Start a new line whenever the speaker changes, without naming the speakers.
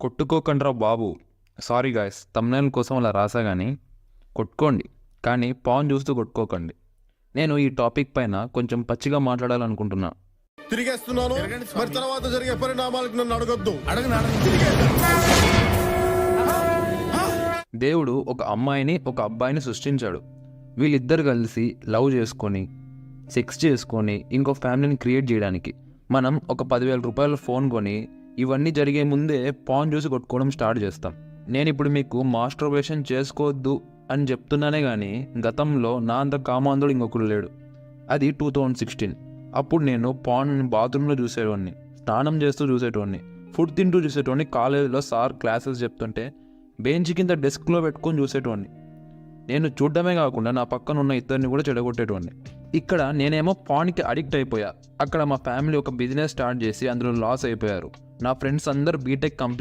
కొట్టుకోకండ్రా బాబు. Sorry guys, thumbnail కోసం అలా రాసా గానీ కొట్టుకోండి, కానీ పాన్ చూస్తూ కొట్టుకోకండి. నేను ఈ టాపిక్ పైన కొంచెం పచ్చిగా మాట్లాడాలనుకుంటున్నా.
తిరిగేస్తున్నాను. మరి తర్వాత జరిగే పరిణామాలకు నన్ను అడగొద్దు.
దేవుడు ఒక అమ్మాయిని ఒక అబ్బాయిని సృష్టించాడు. వీళ్ళిద్దరు కలిసి లవ్ చేసుకొని సెక్స్ చేసుకొని ఇంకో ఫ్యామిలీని క్రియేట్ చేయడానికి మనం ఒక 10,000 రూపాయల ఫోన్ కొని ఇవన్నీ జరిగే ముందే పాన్ చూసి కొట్టుకోవడం స్టార్ట్ చేస్తాం. నేను ఇప్పుడు మీకు మాస్టర్బేషన్ చేసుకోవద్దు అని చెప్తున్నానే కానీ గతంలో నా అంత కామాంధుడు ఇంకొకరు లేడు. అది 2016. అప్పుడు నేను పాన్ బాత్రూంలో చూసేవాడిని, స్నానం చేస్తూ చూసేటోడిని, ఫుడ్ తింటూ చూసేటోడిని, కాలేజీలో సార్ క్లాసెస్ చెప్తుంటే బెంచ్ కింద డెస్క్లో పెట్టుకొని చూసేటోడిని. నేను చూడడమే కాకుండా నా పక్కన ఉన్న ఇద్దరిని కూడా చెడగొట్టేటోడిని. ఇక్కడ నేనేమో పాన్కి అడిక్ట్ అయిపోయా. అక్కడ మా ఫ్యామిలీ ఒక బిజినెస్ స్టార్ట్ చేసి అందులో లాస్ అయిపోయారు. నా ఫ్రెండ్స్ అందరూ బీటెక్ కంప్లీట్